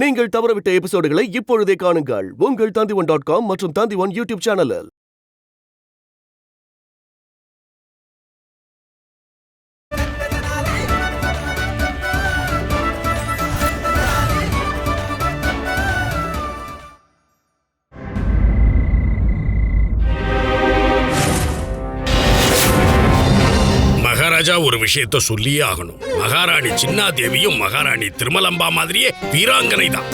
நீங்கள் தவறவிட்ட எபிசோடுகளை இப்பொழுதே காணுங்கள் உங்கள் Tandivan.com மற்றும் Tandivan யூடியூப் சேனலில். மகாராஜா ஒரு விஷயத்த சொல்லியே ஆகணும். மகாராணி சின்னாதேவியும் மகாராணி திருமலம்பா மாதிரியே வீராங்கனை தான்.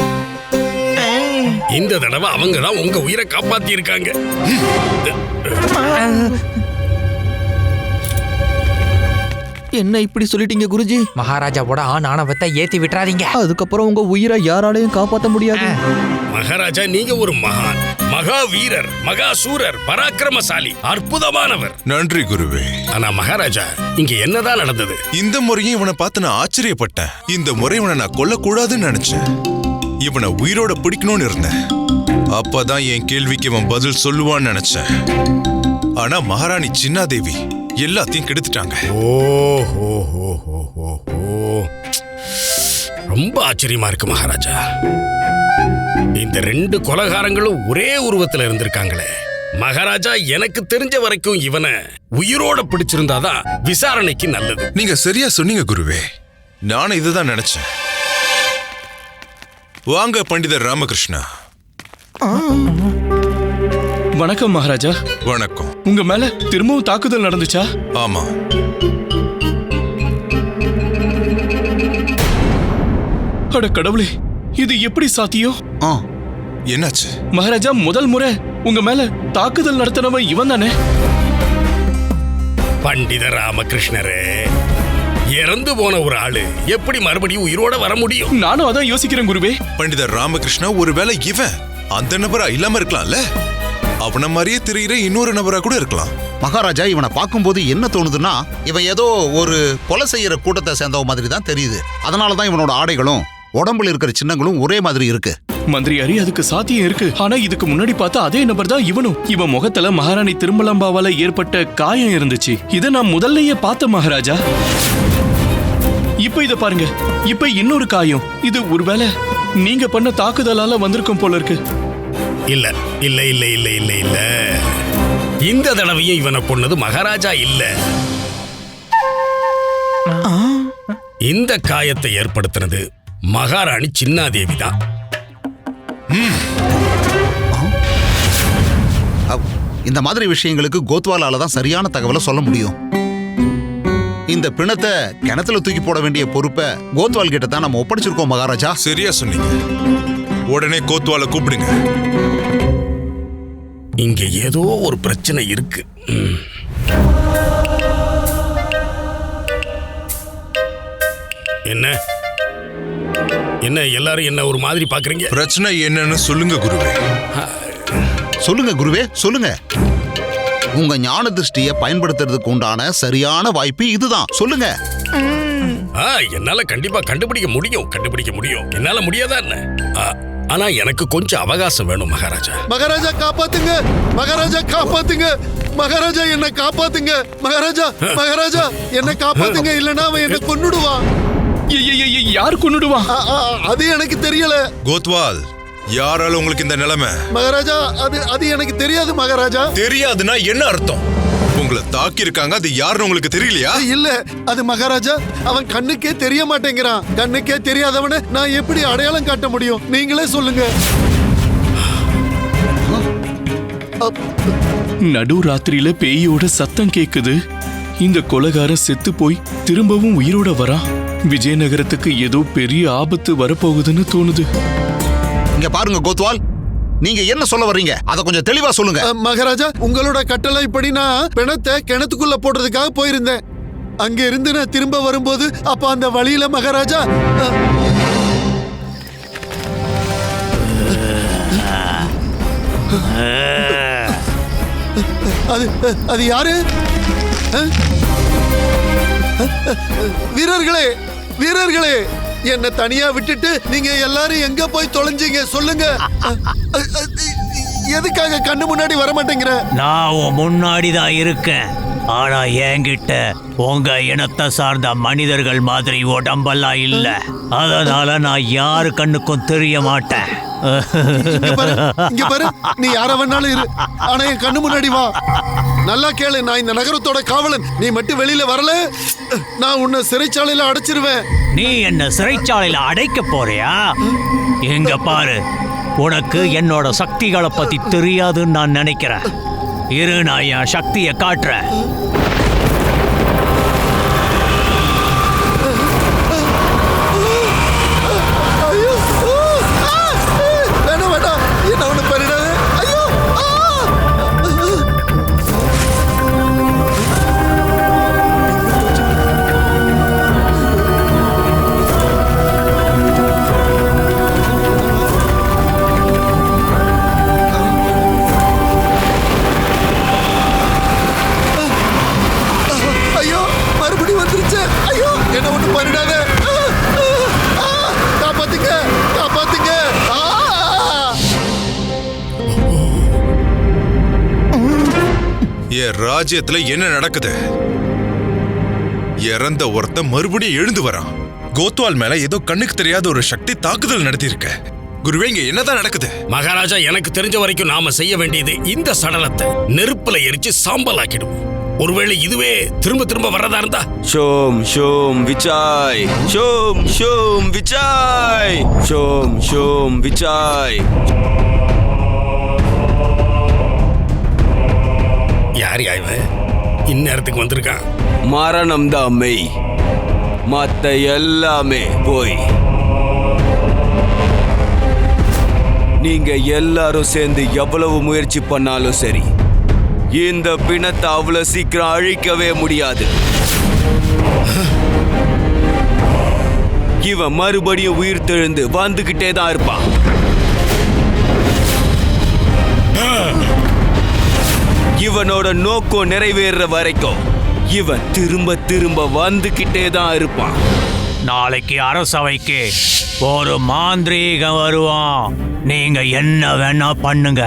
இந்த தடவை அவங்க தான் உங்க உயிரை காப்பாத்தி இருக்காங்க. என்ன இப்படி சொல்லிட்டீங்க குருஜி? மகாராஜாவோட ஆணவத்தை ஏத்தி விட்டுறாதீங்க. அதுக்கப்புறம் உங்க உயிரை யாராலையும் காப்பாற்ற முடியாது. மகாராஜா நீங்க ஒரு மகான், மகா வீரர், மகா சூரர், பராக்கிரமசாலி, அற்புதமானவர். நன்றி குருவே. ஆனா மகாராஜா இங்க என்னதான் நடந்தது? இந்த முறையும் இவனை பார்த்து நான் ஆச்சரியப்பட்டேன். இந்த முறை இவனை நான் கொல்லக்கூடாதுன்னு நினைச்சேன். இவனை உயிரோட பிடிக்கணும்னு இருந்தேன். அப்பதான் என் கேள்விக்கு இவன் பதில் சொல்லுவான்னு நினைச்சேன். ஆனா மகாராணி சின்னாதேவி எல்லாத்தையும் கெடுத்துட்டாங்க. ரொம்ப ஆச்சரியமா இருக்கு மகாராஜா. இந்த ரெண்டு கொலைகாரங்களும் ஒரே உருவத்துல இருந்திருக்காங்களே. மகாராஜா எனக்கு தெரிஞ்ச வரைக்கும் இவனை உயிரோட பிடிச்சிருந்தாதான் விசாரணைக்கு நல்லது. நீங்க சரியா சொன்னீங்க குருவே. நானும் இதுதான் நினைச்சேன். வாங்க பண்டிதர் ராமகிருஷ்ணா. வணக்கம் மகாராஜா. வணக்கம். உங்க மேல திரும்பவும் தாக்குதல் நடந்துச்சா? ஆமா. அட கடவுளே, இது எப்படி சாத்தியம்? என்னாச்சு மகாராஜா? முதல் முறை உங்க மேல தாக்குதல் நடத்தினவன் இவன் தானே? பண்டித ராமகிருஷ்ணரே, இறந்து போன ஒரு ஆளு எப்படி மறுபடியும் உயிரோட வர முடியும்? நானும் அதான் யோசிக்கிறேன் குருவே. பண்டிதர் ராமகிருஷ்ணா, ஒருவேளை இவன் அந்த நபரா இல்லாம இருக்கலாம்ல. அவன மாதிரியே தெரியுற இன்னொரு நபரா கூட இருக்கலாம். மகாராஜா இவனை பார்க்கும்போது என்ன தோணுதுன்னா, இவன் ஏதோ ஒரு கொலை செய்யற கூட்டத்தை சேர்ந்தவ மாதிரி தான் தெரியுது. அதனாலதான் இவனோட ஆடைகளும் உடம்புல இருக்கிற சின்னங்களும் ஒரே மாதிரி இருக்கு. மந்திரியாரி, அதுக்கு சாத்தியம் இருக்கு. ஆனா இதுக்கு முன்னாடி பார்த்தா அதே நபர் தான் இவனும். இவன் முகத்துல மகாராணி திருமலம்பாவால ஏற்பட்ட காயம் இருந்துச்சு. இதை நான் முதல்லயே பார்த்தேன் மகாராஜா. இப்ப இத பாருங்க, இப்ப இன்னொரு காயம். இது ஒருவேளை நீங்க பண்ண தாக்குதலால வந்திருக்கும் போல இருக்கு. இல்ல இல்ல இல்ல இல்ல இல்ல இல்ல, இந்த தடவையும் இவனை கொன்னது மகாராஜா இல்ல. இந்த காயத்தை ஏற்படுத்தினது மகாராணி சின்னாதேவி தான். இந்த மாதிரி விஷயங்களுக்கு கோத்வாலால தான் சரியான தகவலை சொல்ல முடியும். இந்த பிணத்தை கிணத்துல தூக்கி போட வேண்டிய பொறுப்பை கோத்வால் கிட்ட தான் நம்ம ஒப்படைச்சிருக்கோம் மகாராஜா. சரியா சொன்னீங்க. உடனே கோத்வாலை கூப்பிடுங்க. இங்க ஏதோ ஒரு பிரச்சனை இருக்கு. என்ன என்ன எல்லாரும் என்ன ஒரு மாதிரி பாக்குறீங்க? பிரச்சனை என்னன்னு சொல்லுங்க குருவே. சொல்லுங்க குருவே, சொல்லுங்க. உங்க ஞான திருஷ்டியை பயன்படுத்துறதுக்கு உண்டான சரியான வாய்ப்பு இதுதான். சொல்லுங்க. என்னால கண்டிப்பா கண்டுபிடிக்க முடியும். என்னால முடியாதா என்ன? ஆனா எனக்கு கொஞ்சம் அவகாசம் வேணும் மகாராஜா. மகாராஜா காப்பாத்துங்க, மகாராஜா காப்பாத்துங்க, மகாராஜா என்ன காப்பாத்துங்க, மகாராஜா மகாராஜா என்ன காப்பாத்துங்க, இல்லனா அவன் என்ன கொன்னுடுவான். யார் கொன்னுடுவான்? அது எனக்கு தெரியல கோத்வால், யாரால உங்களுக்கு இந்த நிலைமை? மகாராஜா அது எனக்கு தெரியாது மகாராஜா. தெரியாதுன்னா என்ன அர்த்தம்? உங்களை தாக்கி இருக்காங்க, அது யாருன்னு உங்களுக்கு தெரியலையா? இல்ல, அது மகாராஜா அவன் கண்ணுக்கே தெரிய மாட்டேங்கிறான். கண்ணுக்கே தெரியாதவன நான் எப்படி அடையாளம் காட்ட முடியும்? நீங்களே சொல்லுங்க. நடு ராத்திரியில பேயோட சத்தம் கேக்குது. இந்த கொலைகாரன் செத்து போய் திரும்பவும் உயிரோட வரான். விஜயநகரத்துக்கு ஏதோ பெரிய ஆபத்து வரப்போகுதுன்னு தோணுது. இங்க பாருங்க கோத்வால், நீங்க என்ன சொல்ல வர்றீங்க? அத கொஞ்சம் தெளிவா சொல்லுங்க. மகாராஜா, உங்களோட கட்டளைப்படி நான் பிணத்தை கிணத்துக்குள்ள போடுறதுக்காக போயிருந்தேன். அங்க இருந்து நான் திரும்ப வரும்போது அப்ப அந்த வழியில மகாராஜா அது யாரு? வீரர்களே, வீரர்களே, என்ன தனியா விட்டுட்டு நீங்க எல்லாரும் எங்க போய் தொலைஞ்சீங்க? சொல்லுங்க. எதுக்காக கண்ணு முன்னாடி வர மாட்டேங்கிற? நான் முன்னாடிதான் இருக்கேன். ஆனா என்கிட்ட உங்க இனத்தை சார்ந்த மனிதர்கள் மாதிரி உடம்பெல்லாம் இல்ல. அதனால நான் யாரு கண்ணுக்கும் தெரிய மாட்டேன். இங்க பாரு, நீ யார வேணாலும் இரு, ஆனா என் கண்ணு முன்னாடி வா. நல்லா கேளு, நான் இந்த நகரத்தோட காவலன். நீ மட்டும் வெளியில வரல, நான் உன்னை சிறைச்சாலையில அடைச்சிருவேன். நீ என்ன சிறைச்சாலையில அடைக்க போறியா? எங்க பாரு, உனக்கு என்னோட சக்திகளை பத்தி தெரியாதுன்னு நான் நினைக்கிறேன். இரு, நான் என் சக்தியை காட்டுறேன். ராஜ்யத்துல என்ன நடக்குது? இறந்த ஒருத்தன் மறுபடியும் எழுந்து வரான். கோத்வால் மேல ஏதோ கண்ணுக்கு தெரியாத ஒரு சக்தி தாக்குதல் நடத்தி இருக்க. குருவே, இங்க என்னதான் நடக்குது? மகாராஜா, எனக்கு தெரிஞ்ச வரைக்கும் நாம செய்ய வேண்டியது இந்த சடலத்தை நெருப்புல எரிச்சு சாம்பல் ஆக்கிடுவோம். ஒருவேளை இதுவே திரும்ப திரும்ப வரதா இருந்தா ஷோம் ஷோம் விச்சாய், ஷோம் ஷோம் விச்சாய், ஷோம் ஷோம் விச்சாய். யார் இவன் இந்நேரத்துக்கு வந்திருக்கான்? மரணம் தான் மெய், மத்த எல்லாமே போய். நீங்க எல்லாரும் சேர்ந்து எவ்வளவு முயற்சி பண்ணாலும் சரி, இந்த பிணத்தை அவ்வளவு சீக்கிரம் அழிக்கவே முடியாது. இவன் மறுபடியும் உயிர் தெழுந்து வந்துகிட்டே தான் இருப்பான். இவனோட நோக்கம் நிறைவேற வரைக்கும் இவன் திரும்ப திரும்ப வந்துகிட்டே தான் இருப்பான். நாளைக்கு அரசவைக்கு ஒரு மாந்திரீகன் வருவான். நீங்க என்ன வேணா பண்ணுங்க,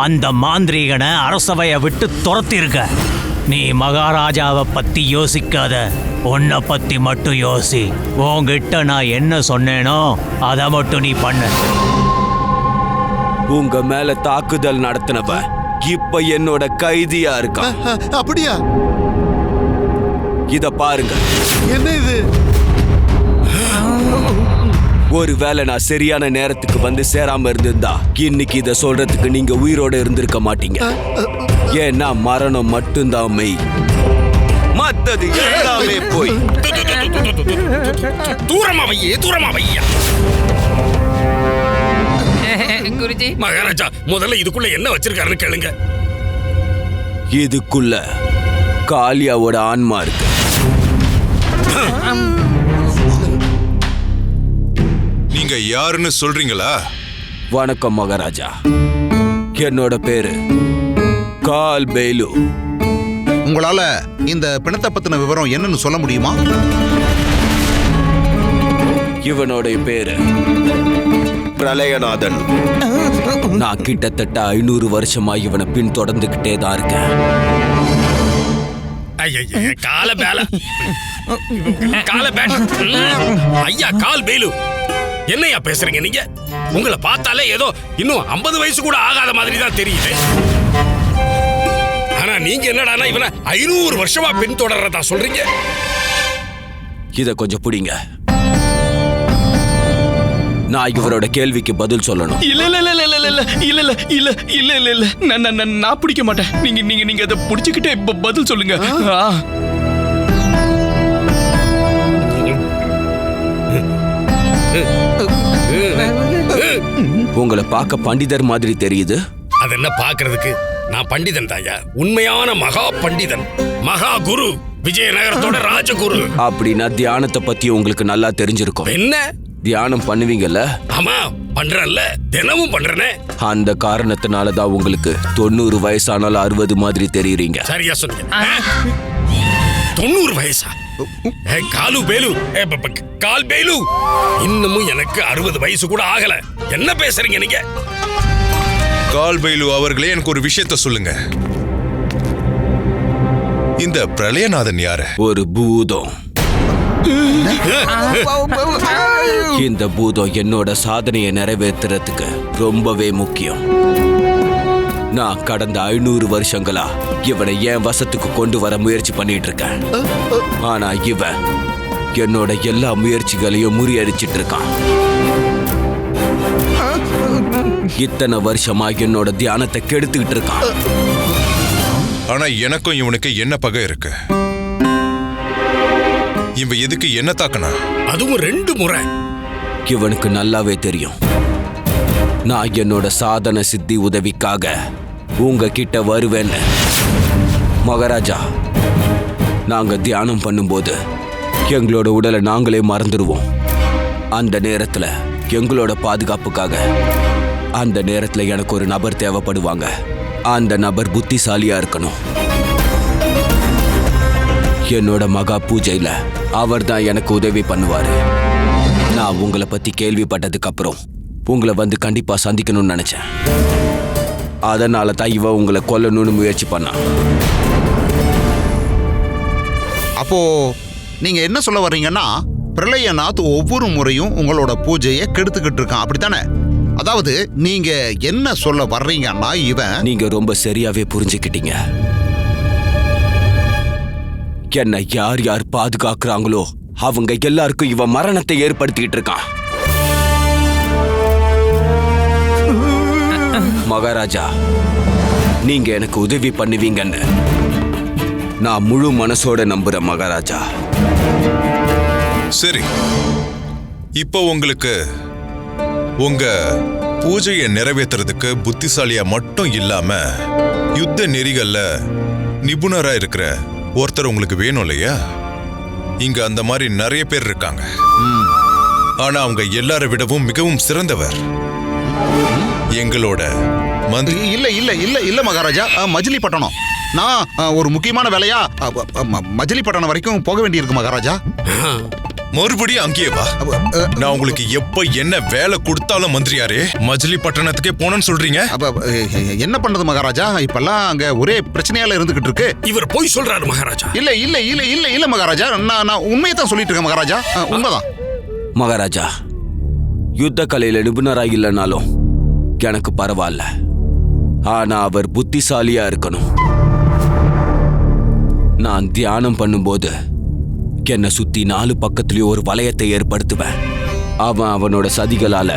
அந்த மாந்திரீகனை அரசவையை விட்டு துரத்திருக்க. நீ மகாராஜாவை பத்தி யோசிக்காத, உன்னை பத்தி மட்டும் யோசி. உன்கிட்ட நான் என்ன சொன்னேனோ அதை மட்டும் நீ பண்ணு. உங்க மேல தாக்குதல் நடத்தினவ இப்ப என்னோட கைதியா இருக்கான். அப்படியா? இத பாருங்க. என்ன இது? ஒருவேளை நான் சரியான நேரத்துக்கு வந்து சேராம இருந்திருந்தா இன்னைக்கு இத சொல்றதுக்கு நீங்க உயிரோட இருந்திருக்க மாட்டீங்க. ஏன்னா மரணம் மட்டும்தான் மெய், மத்தது எல்லாமே போய். தூரமா வையே, தூரமா வையா. குருஜி, மகாராஜா, முதல்ல இதுக்குள்ள என்ன வச்சிருக்காருன்னு கேளுங்க. இதுக்குள்ள காளியாவோட ஆன்மா இருக்கு. நீங்க யாருன்னு சொல்றீங்களா? வணக்கம் மகாராஜா, என்னோட பேரு கால் பெய்லு. உங்களால இந்த பிணத்தை பத்தின விவரம் என்னன்னு சொல்ல முடியுமா? இவனோட பேரு பிரளயநாதன். நான் கிட்டத்தட்ட 500 வருஷமா இவனை பின் தொடர்ந்துகிட்டே தான் இருக்கேன். கால பேல கால பேல ஐயா, கால் பெய்லு, என்னையா பேசுறீங்க நீங்க? உங்களை பார்த்தாலே ஏதோ இன்னும் 50 வயசு கூட ஆகாத மாதிரி தான் தெரியுது. ஆனா நீங்க என்னடா இவனை 500 வருஷமா பின் தொடர்றதா சொல்றீங்க? இத கொஞ்சம் புடிங்க. நான் இவரோட கேள்விக்கு பதில் சொல்லணும். இல்ல இல்ல இல்ல இல்ல இல்ல இல்ல இல்ல இல்ல இல்ல இல்ல இல்ல நான் பிடிக்க மாட்டேன். நீங்க நீங்க நீங்க அதை பிடிச்சுக்கிட்டே பதில் சொல்லுங்க. உங்களை பார்க்க பண்டிதர் மாதிரி தெரியுது. அது என்ன பாக்குறதுக்கு? நான் பண்டிதன் தாயா, உண்மையான மகா பண்டிதன், மகா குரு, விஜயநகரத்தோட ராஜகுரு. அப்படின்னா தியானத்தை பத்தி உங்களுக்கு நல்லா தெரிஞ்சிருக்கும். என்ன தியானம் பண்ணுவீங்கல்ல? ஆமா, பண்றேன்ல, தினமும் பண்றேனே. அந்த காரணத்தினாலதான் உங்களுக்கு 90 வயசானாலும் 60 மாதிரி தெரியுறீங்க. சரியா சொன்னீங்க. 90 வயசா? காலு பேலு, கால் பேலு, இன்னமும் எனக்கு 60 வயசு கூட ஆகல. என்ன பேசுறீங்க நீங்க? கால் பைலு அவர்களே, எனக்கு ஒரு விஷயத்த சொல்லுங்க. இந்த பிரளயநாதன் யாரு? ஒரு பூதம். இந்த பூதம் என்னோட சாதனையை நிறைவேற்றுறதுக்கு ரொம்பவே முக்கியம். நான் கடந்த 500 வருஷங்களா இவனை என் வசத்துக்கு கொண்டு வர முயற்சி பண்ணிட்டு இருக்கேன். ஆனா இவன் என்னோட எல்லா முயற்சிகளையும் முறியடிச்சிட்டு இருக்கான். இத்தனை வருஷமா என்னோட தியானத்தை கெடுத்துக்கிட்டு இருக்கான். ஆனா எனக்கும் இவனுக்கு என்ன பகை இருக்கு? இவன் எதுக்கு என்ன தாக்கனா? அதுவும் 2 முறை. இவனுக்கு நல்லாவே தெரியும் நான் என்னோட சாதன சித்தி உதவிக்காக உங்ககிட்ட வருவேன்னு. மகாராஜா, நாங்க தியானம் பண்ணும்போது எங்களோட உடலை நாங்களே மறந்துடுவோம். அந்த நேரத்துல எங்களோட பாதுகாப்புக்காக அந்த நேரத்துல எனக்கு ஒரு நபர் தேவைப்படுவாங்க. அந்த நபர் புத்திசாலியா இருக்கணும். என்னோட மகா பூஜையில அவர் தான் எனக்கு உதவி பண்ணுவாரு. நான் உங்களை பத்தி கேள்விப்பட்டதுக்கு அப்புறம் உங்களை வந்து கண்டிப்பா சந்திக்கணும்னு நினைச்சேன். அதனால தான் இவ உங்களை கொல்லணும்னு முயற்சி பண்ணான். அப்போ நீங்க என்ன சொல்ல வர்றீங்கன்னா, பிரளயநாத் ஒவ்வொரு முறையும் உங்களோட பூஜையை கெடுத்துக்கிட்டு இருக்கான், அப்படித்தானே? அதாவது நீங்க என்ன சொல்ல வர்றீங்கன்னா, இவன்... நீங்க ரொம்ப சரியாவே புரிஞ்சுக்கிட்டீங்க. என்னை யார் யார் பாதுகாக்கிறாங்களோ அவங்க எல்லாருக்கும் இவன் மரணத்தை ஏற்படுத்திக்கிட்டு இருக்கான். மகாராஜா, நீங்க எனக்கு உதவி பண்ணுவீங்கன்னு நான் முழு மனசோட நம்புறேன் மகாராஜா. சரி, இப்போ உங்களுக்கு உங்க பூஜையை நிறைவேற்றுறதுக்கு புத்திசாலியா மட்டும் இல்லாம யுத்த நெறிகள்ல நிபுணரா இருக்கிற ஒருத்தர் உங்களுக்கு வேணும் இல்லையா? இங்க அந்த மாதிரி நிறைய பேர் இருக்காங்க. ஆனா அவங்க எல்லாரை விடவும் மிகவும் சிறந்தவர் எங்களோட மந்திரி. இல்ல இல்ல இல்ல இல்ல மகாராஜா, மஜிலிப்பட்டினம். நான் ஒரு முக்கியமான வேலையா மஜிலிப்பட்டினம் வரைக்கும் போக வேண்டியிருக்கு மகாராஜா. மறுபடியும் அங்கேயே வா. நான் உங்களுக்கு எப்ப என்ன வேலை கொடுத்தாலும் மந்திரியாரே மஜிலிப்பட்டினத்துக்கே போனேன்னு சொல்றீங்க. என்ன பண்றது மகாராஜா, இப்பெல்லாம் அங்க ஒரே பிரச்சனையால இருந்துகிட்டு இருக்கு. இவர் போய் சொல்றாரு மகாராஜா. இல்ல இல்ல இல்ல இல்ல இல்ல மகாராஜா, நான் உண்மையை தான் சொல்லிட்டு இருக்கேன் மகாராஜா. உண்மைதான் மகாராஜா. யுத்த கலையில நிபுணரா இல்லைனாலும் எனக்கு பரவாயில்ல. ஆனா அவர் புத்திசாலியா இருக்கணும். நான் தியானம் பண்ணும்போது என்னை சுத்தி 4 பக்கத்துலயும் ஒரு வளையத்தை ஏற்படுத்துவேன். அவனோட சதிகளால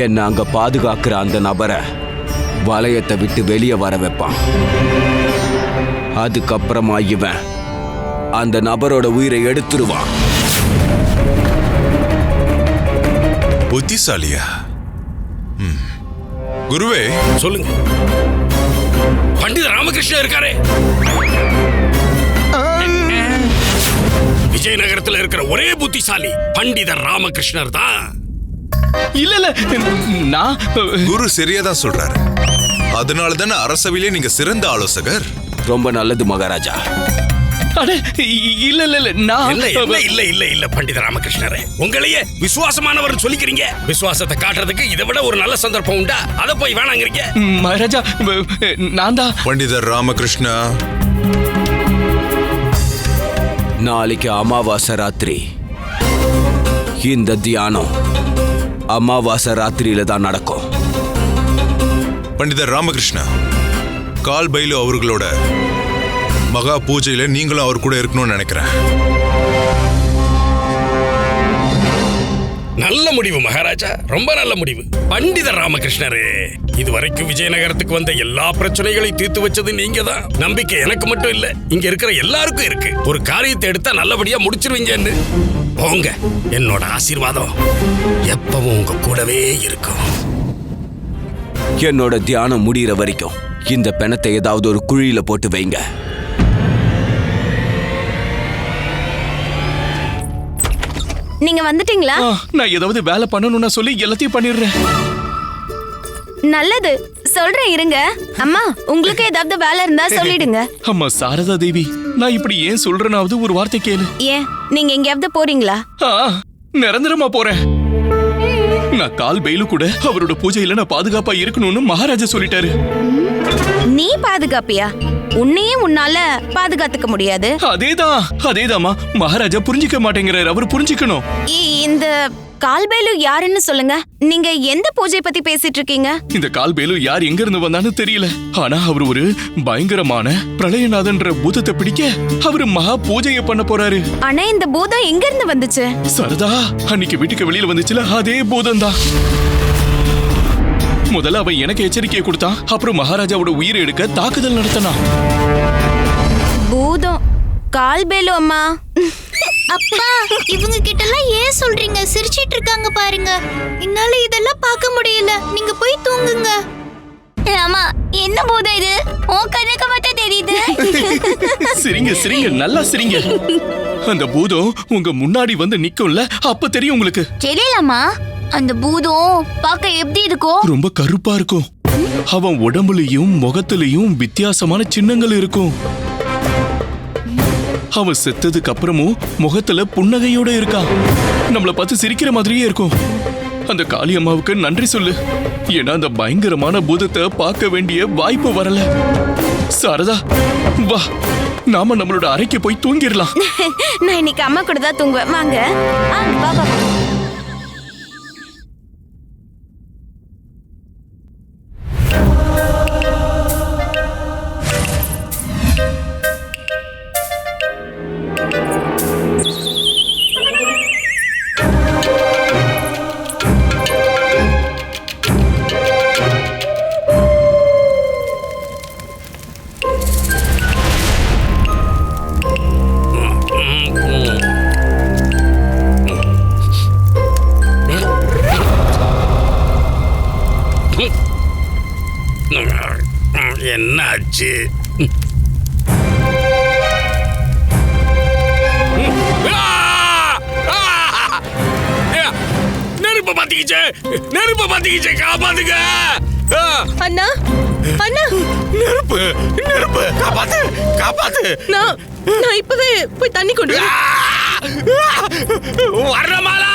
என்ன அங்க பாதுகாக்கிற அந்த நபரை வளையத்தை விட்டு வெளியே வர வைப்பான். அதுக்கப்புறமா இவன் அந்த நபரோட உயிரை எடுத்துருவான். புத்திசாலியா? குருவே சொல்லுங்க. பண்டித ராமகிருஷ்ணன் இருக்காரே, விஜயநகரத்தில் இருக்கிற ஒரே புத்திசாலி பண்டிதர் ராமகிருஷ்ணர் தான். இல்ல இல்ல, நான் குரு சரியா தான் சொல்றாரு. அதனால தானே அரசவையிலே நீங்க சிறந்த ஆலோசகர். ரொம்ப நல்லது மகாராஜா. இல்ல இல்ல நான் இல்ல பண்டித ராமகிருஷ்ணரே, உங்களையே விசுவாசமானவர் சொல்லிக்கிறீங்க. விசுவாசத்தை காட்டுறதுக்கு இதை விட ஒரு நல்ல சந்தர்ப்பம் உண்டா? அதை போய் வேணாங்கிறீங்க. மகாராஜா, நான் தான். பண்டிதர் ராமகிருஷ்ணா, நாளைக்கு அமாவாசை ராத்திரி. இந்த தியானம் அமாவாசை ராத்திரியில தான் நடக்கும். பண்டிதர் ராமகிருஷ்ணா, கால் பைலு அவர்களோட மகா பூஜையில நீங்களும் அவர் கூட இருக்கணும்னு நினைக்கிறேன். நல்ல முடிவு மகாராஜா, ரொம்ப நல்ல முடிவு. பண்டிதர் ராமகிருஷ்ணரே, இதுவரைக்கும் விஜயநகரத்துக்கு வந்த எல்லா பிரச்சனைகளையும் தீர்த்து வச்சது நீங்க தான். நம்பிக்கை எனக்கு மட்டும் இல்ல, இங்க இருக்கிற எல்லாருக்கும் இருக்கு. ஒரு காரியத்தை எடுத்தா நல்லபடியா முடிச்சிருவீங்கன்னு. போங்க, என்னோட ஆசீர்வாதம் எப்பவும் உங்க கூடவே இருக்கும். என்னோட தியானம் முடிகிற வரைக்கும் இந்த பிணத்தை ஏதாவது ஒரு குழியில போட்டு வைங்க. நீங்க வந்துட்டீங்களா? நான் ஏதாவது வேலை பண்ணணும்னா சொல்லி எல்லாத்தையும் பண்ணிடுறேன். நல்லது, சொல்றேன் இருங்க. அம்மா, உங்களுக்கு ஏதாவது வேலை இருந்தா சொல்லிடுங்க. அம்மா சாரதா தேவி, நான் இப்படி ஏன் சொல்றேனாவது ஒரு வார்த்தை கேளு. ஏன், நீங்க எங்கேயாவது போறீங்களா? நிரந்தரமா போறேன். நான் கால் பெயிலு கூட அவரோட பூஜையில நான் பாதுகாப்பா இருக்கணும்னு மகாராஜா சொல்லிட்டாரு. நீ பாதுகாப்பியா? உன்னையே உன்னால பாதுகாத்துக்க முடியாது. அதேதாம்மா மகாராஜா புரிஞ்சிக்க மாட்டேங்கிறாரு. அவர் புரிஞ்சுக்கணும். இந்த கால்பேலு யாருன்னு சொல்லுங்க. நீங்க எந்த பூஜை பத்தி பேசிட்டு இருக்கீங்க? இந்த கால்பேலு யார் எங்க இருந்து வந்தான்னு தெரியல. ஆனா அவர் ஒரு பயங்கரமான பிரளயநாதன்ற பூதத்தை பிடிக்க அவரு மகா பூஜையை பண்ண போறாரு. ஆனா இந்த பூதம் எங்க இருந்து வந்துச்சு? சரதா, அன்னைக்கு வீட்டுக்கு வெளியில வந்துச்சுல, அதே பூதம் தான். முதல்ல அவன் எனக்கு எச்சரிக்கையை கொடுத்தான். அப்புறம் மகாராஜாவோட உயிரை எடுக்க தாக்குதல் நடத்தினான். பூதம் கால்பேலு அம்மா. அப்பா, இவங்க கிட்ட எல்லாம் ஏன் சொல்றீங்க? சிரிச்சிட்டு இருக்காங்க பாருங்க. என்னால இதெல்லாம் பார்க்க முடியல. நீங்க போய் தூங்குங்க. அம்மா, என்ன பூதம் இது? உன் கண்ணுக்கு மட்டும் தெரியுது. சிரிங்க சிரிங்க, நல்லா சிரிங்க. அந்த பூதம் உங்க முன்னாடி வந்து நிக்கும்ல, அப்ப தெரியும் உங்களுக்கு. தெரியலம்மா. அந்த பூதம் பார்க்க எப்படி இருக்கும்? ரொம்ப கருப்பா இருக்கும். அவன் உடம்புலயும் முகத்திலையும் வித்தியாசமான சின்னங்கள் இருக்கும். அவன் செத்ததுக்கு அப்புறமும் முகத்துல புன்னகையோட இருக்கான். நம்மள பார்த்து சிரிக்கிற மாதிரியே இருக்கும். அந்த காளி அம்மாவுக்கு நன்றி சொல்லு. ஏன்னா அந்த பயங்கரமான பூதத்தை பார்க்க வேண்டிய வாய்ப்பு வரல. சாரதா, வா, நாம நம்மளோட அறைக்கு போய் தூங்கிடலாம். நான் இன்னைக்கு அம்மா கூட தான் தூங்குவேன். வாங்க. வா வா. என்னாச்சு? நெருப்பு பத்திக்கிச்சு, நெருப்பு பத்திக்கிச்சு, காப்பாத்துங்க. அண்ணா, அண்ணா, நெருப்பு, நெருப்பு, காப்பாத்து, காப்பாத்து. நான் இப்பவே போய் தண்ணி கொண்டு வரமாலா,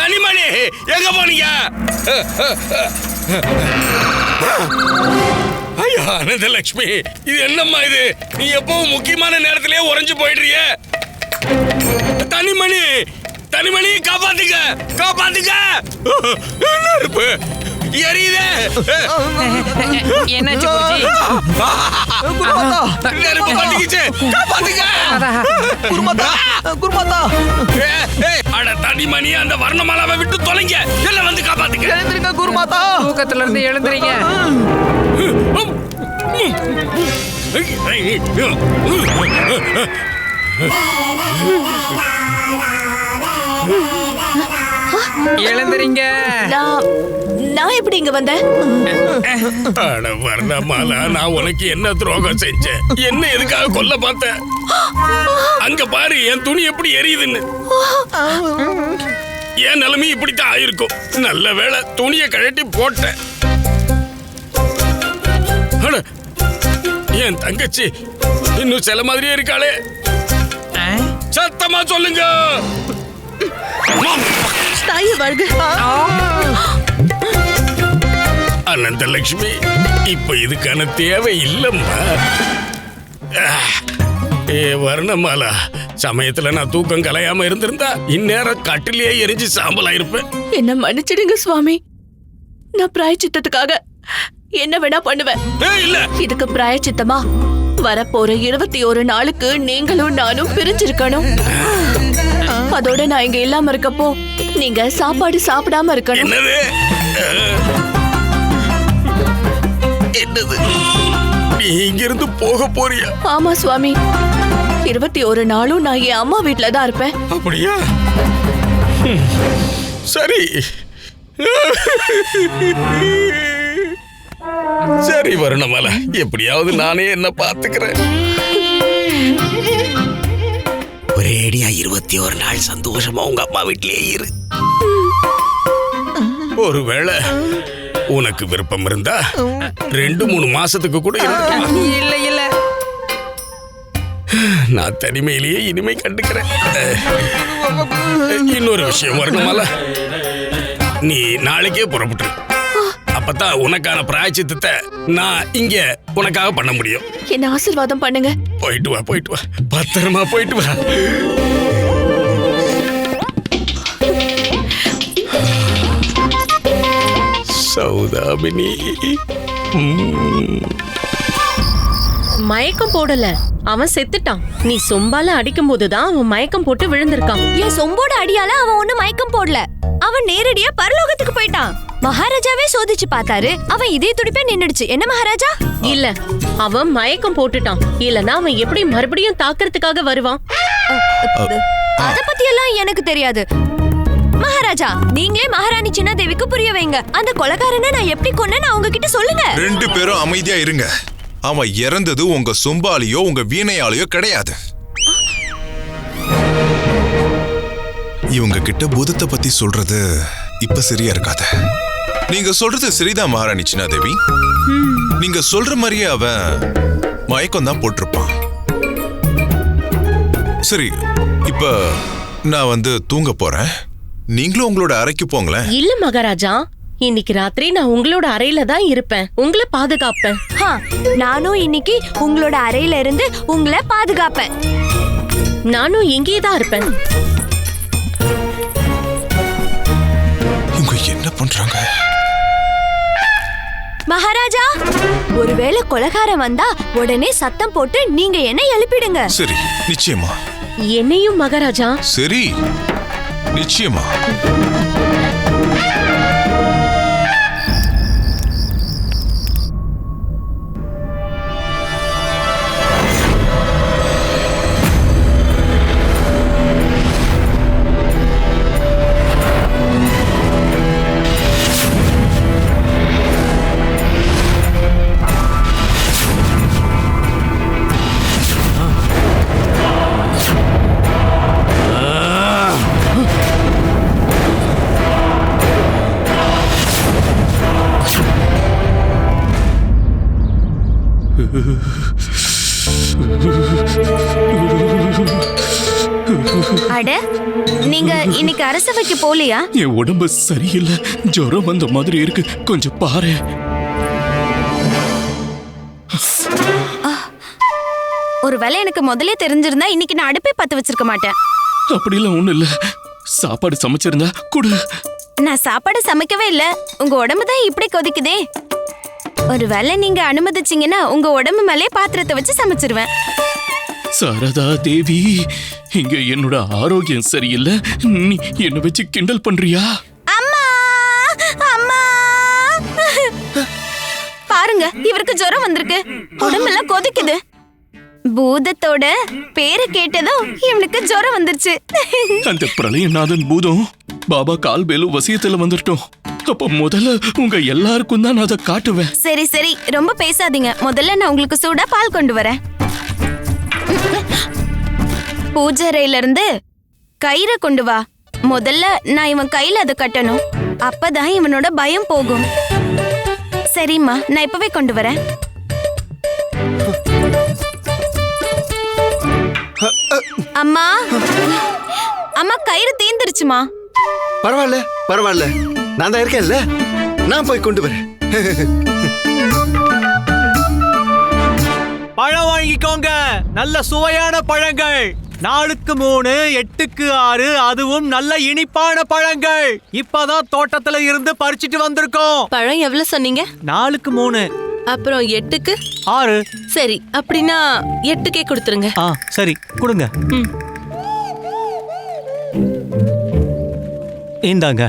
தனிமணி, எங்க போனீங்க? ஐயா அனந்தலட்சுமி, இது என்னம்மா இது? நீ எப்பவும் முக்கியமான நேரத்திலே உறைஞ்சு போயிடுறிய. தனிமணி, தனிமணி, காப்பாத்துங்க, காப்பாத்துங்க. நெருப்பு எரியுதே. என்னாச்சு குருஜி? நெருப்பு பத்திக்கிச்சு, காப்பாத்துங்க. குருமாதா, குருமாதா. அட தனிமணி, அந்த வர்ணமாலாவை விட்டு தொலைங்க. எல்லாம் வந்து காப்பாத்துங்க. எழுந்திருங்க குருமாதா. தூக்கத்துல இருந்து எழுந்துறீங்க. எழுந்துறீங்க. நான் எப்படி இங்க வந்தேன்? அட வர்ணமாலா, நான் உனக்கு என்ன துரோகம் செஞ்சேன்? என்ன எதுக்காக கொல்ல பார்த்தேன்? அங்க பாரு, என் துணி எப்படி எரியுதுன்னு. என் நிலைமை இப்படித்தான் ஆயிருக்கும். நல்ல வேளை துணியை கழட்டி போட்டேன். என் தங்கச்சி இன்னும் சில மாதிரியே இருக்காளே. சத்தமா சொல்லுங்க. தாயே வாழ்க. அனந்தலட்சுமி, இப்ப இதுக்கான தேவை இல்லம்மா. வர்ணமாலா, சமயத்துல நான் தூக்கம் கலையாம இருந்திருந்தா இந்நேரம் கட்டிலேயே எரிஞ்சு சாம்பலா இருப்பேன். என்ன மன்னிச்சிடுங்க சுவாமி. நான் பிராயச்சித்தத்துக்காக என்ன வேணா பண்ணுவேன். இல்ல, இதுக்கு பிராயச்சித்தமா வரப்போற 21 நாளுக்கு நீங்களும் நானும் பிரிஞ்சிருக்கணும். அதோட நான் இங்க இல்லாம இருக்கப்போ நீங்க சாப்பாடு சாப்பிடாம இருக்கணும். என்னது? என்னது? நீ இங்கிருந்து போக போறியா? ஆமா சுவாமி, 21 நாளும் நான் என் அம்மா வீட்டுல தான் இருப்பேன். அப்படியா? சரி சரி வர்ணமாலா, எப்படியாவது நானே என்ன பாத்துக்கிறேன். ஒரேடியா 21 நாள் சந்தோஷமா உங்க அம்மா வீட்டிலேயே இரு. ஒருவேளை உனக்கு விருப்பம் இருந்தா 2-3 மாசத்துக்கு கூட இருக்கலாம். இல்ல இல்ல, நான் தனிமையிலேயே இனிமை கண்டுக்கிறேன். இன்னொரு விஷயம் வரணுமால, நீ நாளைக்கே புறப்பட்டு அப்பதான் உனக்கான பிராயச்சித்தத்தை நான் இங்க உனக்காக பண்ண முடியும். என்ன ஆசீர்வாதம் பண்ணுங்க. போயிட்டு வா, போயிட்டு வா, பத்திரமா போயிட்டு வா. சௌதாமினி மயக்கம் போடல, அவன் செத்துட்டான். நீ சொம்பால அடிக்கும் போதுதான் அவன் மயக்கம் போட்டு விழுந்திருக்கான். என் சொம்போட அடியால அவன் ஒண்ணு மயக்கம் போடல, அவன் நேரடியா பரலோகத்துக்கு போயிட்டான். மகாராஜாவே சோதிச்சு பார்த்தாரு, அவன் இதே துடிப்பே நின்னுடுச்சு. என்ன மகாராஜா? இல்ல, அவன் மயக்கம் போட்டுட்டான். இல்லனா அவன் எப்படி மறுபடியும் தாக்குறதுக்காக வருவான்? அத பத்தி எல்லாம் எனக்கு தெரியாது. மகாராஜா, நீங்களே மகாராணி சின்ன தேவிக்கு புரிய வைங்க. அந்த கொலைகாரனை நான் எப்படி கொன்னேன்னு அவங்க கிட்ட சொல்லுங்க. 2 பேரும் அமைதியா இருங்க. அவன் இறந்தது உங்க சொம்பாலையோ உங்க வீணையாலையோ கிடையாது. இவங்க கிட்ட பூதத்தை பத்தி சொல்றது இப்ப சரியா இருக்காது. நீங்க சொல்றது சரிதான் மகாராணி சின்னாதேவி. நீங்க சொல்ற மாதிரியே அவன் மயக்கம் தான் போட்டிருப்பான். சரி, இப்ப நான் தூங்க போறேன். நீங்களும் உங்களோட அறைக்கு போங்களேன். இல்ல மகாராஜா, இன்னைக்கு ராத்திரி நான் உங்களோட அறையில தான் இருப்பேன். உங்களை பாதுகாப்பேன். நானும் இன்னைக்கு உங்களோட அறையில இருந்து உங்களை பாதுகாப்பேன். நானும் இங்கே தான் இருப்பேன். இவங்க என்ன பண்றாங்க? மகாராஜா, ஒருவேளை கொலைகாரன் வந்தா உடனே சத்தம் போட்டு நீங்க என்ன எழுப்பிடுங்க. சரி, நிச்சயமா. என்னையும் மகாராஜா. சரி, நிச்சயமா. அட, நீங்க இன்னைக்கு அரசவைக்கு போலியா? என் உடம்பு சரியில்லை, ஜுரம் வந்த மாதிரி இருக்கு, கொஞ்சம் பாரு. ஒருவேளை எனக்கு முதல்ல தெரிஞ்சிருந்தா இன்னைக்கு நான் அடுப்பே பத்த வச்சிருக்க மாட்டேன். அப்படிலாம் ஒண்ணும் இல்ல, சாப்பாடு சமைச்சிருந்தா குடு. நான் சாப்பாடு சமைக்கவே இல்ல, உங்க உடம்பு தான் இப்படி கொதிக்குதே. ஒருவேளை நீங்க அனுமதிச்சீங்கன்னா உங்க உடம்பு மேலே பாத்திரத்தை வச்சு சமைச்சிருவேன். சாரதா தேவி, இங்க என்னோட ஆரோக்கியம் சரியில்லை, நீ என்ன வச்சு கிண்டல் பண்றியா? அம்மா, அம்மா, பாருங்க, இவருக்கு ஜுரம் வந்திருக்கு, உடம்பெல்லாம் கொதிக்குது. பூதத்தோட பேரை கேட்டதும் இவனுக்கு ஜுரம் வந்துருச்சு. அந்த பிரளயநாதன் பூதம் பாபா கால்பேலு வசியத்துல வந்துட்டோம். அப்ப முதல்ல உங்க எல்லாருக்கும் தான் நான் அதை காட்டுவேன். சரி சரி, ரொம்ப பேசாதீங்க. முதல்ல நான் உங்களுக்கு சூடா பால் கொண்டு வரேன். பூஜைறையில இருந்து கயிறை கொண்டு வா. முதல்ல நான் இவன் கையில அதை கட்டணும், அப்பதான் இவனோட பயம் போகும். சரிம்மா, நான் இப்பவே கொண்டு வரேன். அம்மா, அம்மா, கயிறு தீந்துருச்சுமா. பரவாயில்ல பரவாயில்ல, நான் தான் இருக்கேன்ல, நான் போய் கொண்டு வரேன். பழம் வாங்கிக்கோங்க, நல்ல சுவையான பழங்கள். 4க்கு 3, 8க்கு 6, அதுவும் நல்ல இனிப்பான பழங்கள். இப்பதான் தோட்டத்துல இருந்து பறிச்சிட்டு வந்திருக்கோம். பழம் எவ்வளவு சொன்னீங்க? 4க்கு 3. அப்புறம் 8க்கு 6. சரி, அப்படின்னா 8க்கே கொடுத்துருங்க. சரி, கொடுங்க. இந்தாங்க.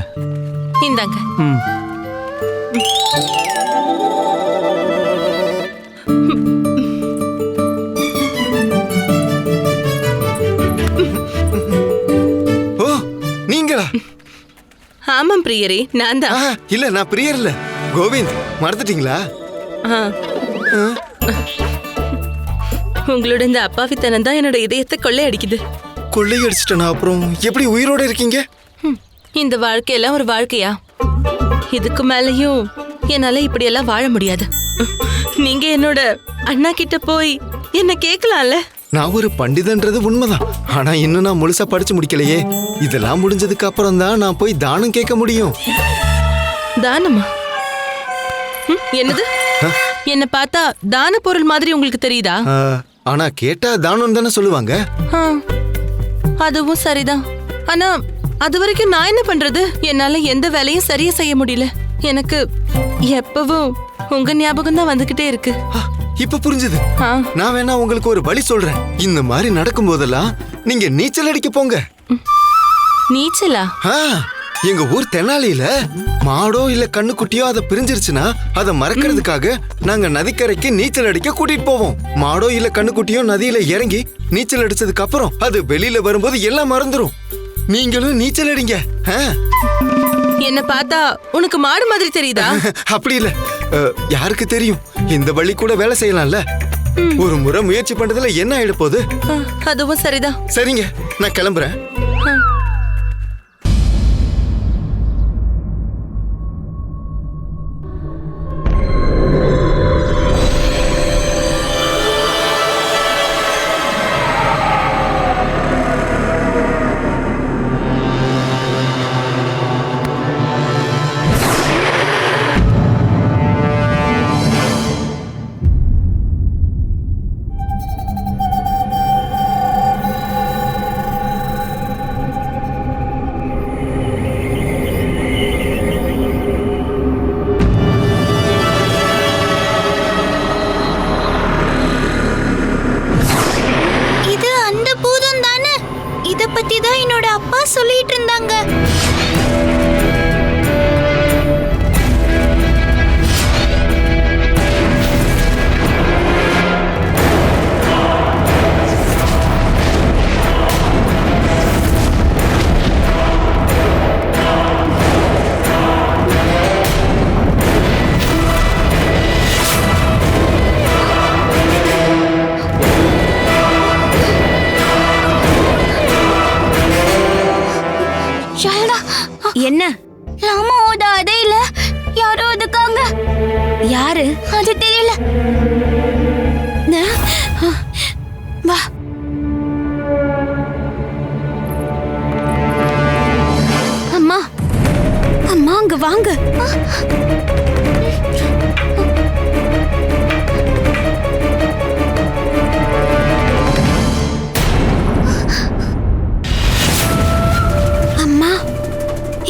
இந்தாங்க. ஓ, நீங்களா? ஆமாம் பிரியரே, நான் தான். இல்ல, நான் பிரியர் இல்ல, கோவிந்த். மறந்துட்டீங்களா? உங்களோட இந்த அப்பாவித்தனம் தான் என்னோட இதயத்தை கொள்ளையடிக்குது. கொள்ளையடிச்சிட்டனா? அப்புறம் எப்படி உயிரோட இருக்கீங்க? இந்த வாழ்க்கையெல்லாம் ஒரு வாழ்க்கையா? இதுக்கு மேலயும் என்னால இப்படியெல்லாம் வாழ முடியாது. நீங்க என்னோட அண்ணா கிட்ட போய் என்ன கேட்கலாம்ல? நான் ஒரு பண்டிதன்றது உண்மைதான், ஆனா இன்னும் நான் முழுசா படிச்சு முடிக்கலையே. இதெல்லாம் முடிஞ்சதுக்கு அப்புறம் தான் நான் போய் தானம் கேட்க முடியும். தானமா? என்னது? என்ன பார்த்தா தான பொருள் மாதிரி உங்களுக்கு தெரியுதா? ஆனா கேட்டா தானம் தானே சொல்லுவாங்க. அதுவும் சரிதான். ஆனா அது வரைக்கும் நான் என்ன பண்றது? என்னால எந்த வேலையும் சரியா செய்ய முடியல. எனக்கு எப்பவும் உங்க ஞாபகம் தான் வந்துகிட்டே இருக்கு. இப்ப புரிஞ்சுது. நான் வேணா உங்களுக்கு ஒரு வழி சொல்றேன். இந்த மாதிரி நடக்கும் போதெல்லாம் நீங்க நீச்சல் அடிக்க போங்க. நீச்சலா? எங்க ஊர் தெனாலியில மாடோ இல்ல கண்ணுக்குட்டியோ அதை பிரிஞ்சிருச்சுன்னா அதை மறக்கிறதுக்காக நாங்க நதிக்கரைக்கு நீச்சல் அடிக்க கூட்டிட்டு போவோம். மாடோ இல்ல கண்ணுக்குட்டியோ நதியில இறங்கி நீச்சல் அடிச்சதுக்கு அப்புறம் அது வெளியில வரும்போது எல்லாம் மறந்துரும். நீங்களும் நீச்சல் அடிங்க. என்ன பார்த்தா உனக்கு மாடு மாதிரி தெரியுதா? அப்படி இல்ல, யாருக்கு தெரியும், இந்த வழி கூட வேலை செய்யலாம்ல. ஒரு முறை முயற்சி பண்றதுல என்ன ஆயிட போகுது? அதுவும் சரிதான். சரிங்க, நான் கிளம்புறேன். சொல்லிட்டு இருந்தாங்க. என்ன? ராமாவோட அறையில யாரோ இருக்காங்க. யாரு? அது தெரியல. வா. அம்மா, அம்மா அங்க வாங்க.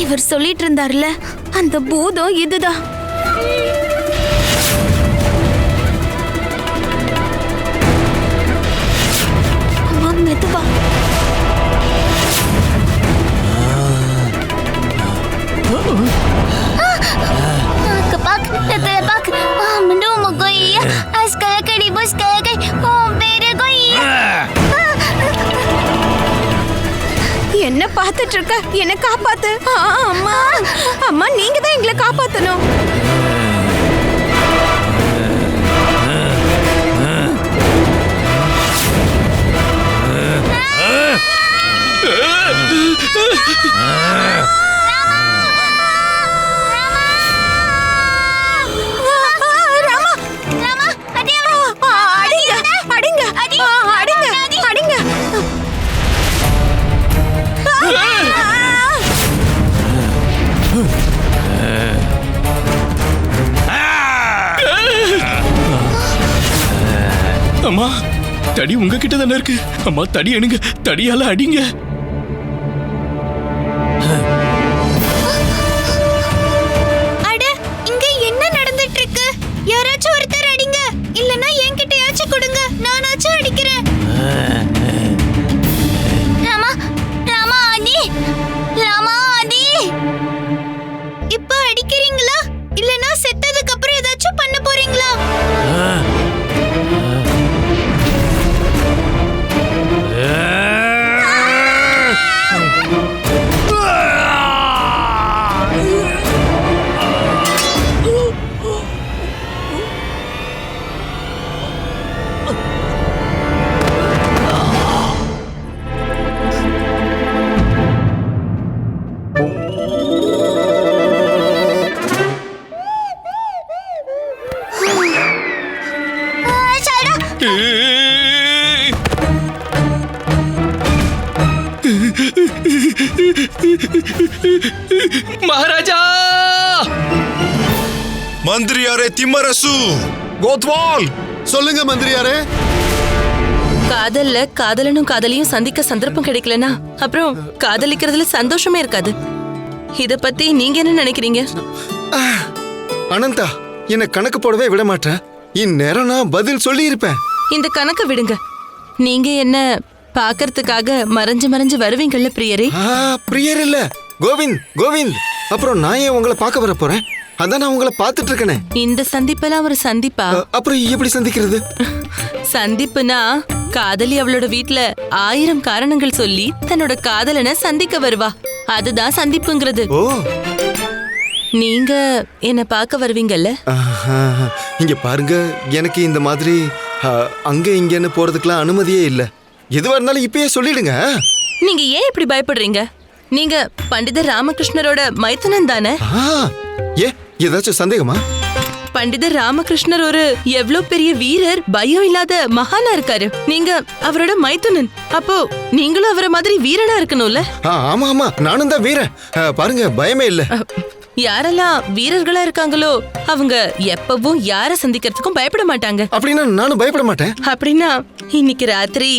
இவர் சொல்லிட்டு இருந்தார்ல, அந்த பூதம் இதுதான். அம்மா மெதுவா. என்ன பார்த்துட்டு இருக்க? என்ன காப்பாத்து. அம்மா, அம்மா நீங்க தான் எங்களை காப்பாத்தணும். அம்மா, தடி உங்ககிட்ட தானே இருக்கு. அம்மா தடி அணுங்க, தடியால அடிங்க. அட, இங்க என்ன நடந்துட்டு இருக்கு? யாராச்சும் ஒருத்தர் அடிங்க, இல்லனா என்கிட்டயாச்சும் கொடுங்க, நானாச்சும் அடிக்கிறேன். ராமா, ராமா ஆதி, ராமா ஆதி. இப்ப அடிக்கிறீங்களா? இல்லனா செத்ததுக்கு அப்புறம் ஏதாச்சும் பண்ண போறீங்களா? மகாராஜா, மந்திரியாரே திம்மரசு. கோத்வால் சொல்லுங்க மந்திரியாரே. காதல்ல காதலனும் காதலியும் சந்திக்க சந்தர்ப்பம் கிடைக்கலனா அப்புறம் காதலிக்கிறதுல சந்தோஷமே இருக்காது. இத பத்தி நீங்க என்ன நினைக்கிறீங்க? அனந்தா, என்ன கணக்கு போடவே விட மாட்டேன். இந்நேரம் நான் பதில் சொல்லி இருப்பேன். இந்த கணக்க விடுங்க. நீங்க என்ன பாக்கறதுக்காக மறைஞ்சு மறைஞ்சு வருவீங்கல்ல பிரியரே? பிரியர் இல்ல, கோவிந்த். கோவிந்த், அப்புறம் நான் ஏன் உங்களை பார்க்க வர போறேன்? அதான் நான் உங்களை பார்த்துட்டு இருக்கேனே. இந்த சந்திப்பெல்லாம் ஒரு சந்திப்பா? அப்புறம் எப்படி சந்திக்கிறது? சந்திப்புனா காதலி அவளோட வீட்ல 1000 காரணங்கள் சொல்லி தன்னோட காதலனை சந்திக்க வருவா. அதுதான் சந்திப்புங்கிறது. ஓ, நீங்க என்ன பார்க்க வருவீங்கல்ல? இங்க பாருங்க, எனக்கு இந்த மாதிரி அங்க இங்கன்னு போறதுக்கெல்லாம் அனுமதியே இல்ல. எதுவா இருந்தாலும் இப்பயே சொல்லிடுங்க. நீங்க ஏன் இப்படி பயப்படுறீங்க? நீங்க பண்டிதர் ராமகிருஷ்ணரோட மைத்துனன் தானே? ஏதாச்சும் சந்தேகமா? பண்டிதர் ராமகிருஷ்ணர் ஒரு எவ்வளவு பெரிய வீரர், பயம் இல்லாத மகானா இருக்காரு. நீங்க அவரோட மைத்துனன். அப்போ நீங்களும் அவரை மாதிரி வீரனா இருக்கணும்ல? ஆமா ஆமா, நானும் தான் வீரன். பாருங்க, பயமே இல்ல. யாரெல்லாம் வீரர்களா இருக்காங்களோ அவங்க எப்பவும் யார சந்திக்கிறதுக்கும் பயப்பட மாட்டாங்க. அப்படின்னா நானும் பயப்பட மாட்டேன். அப்படின்னா இன்னைக்கு ராத்திரி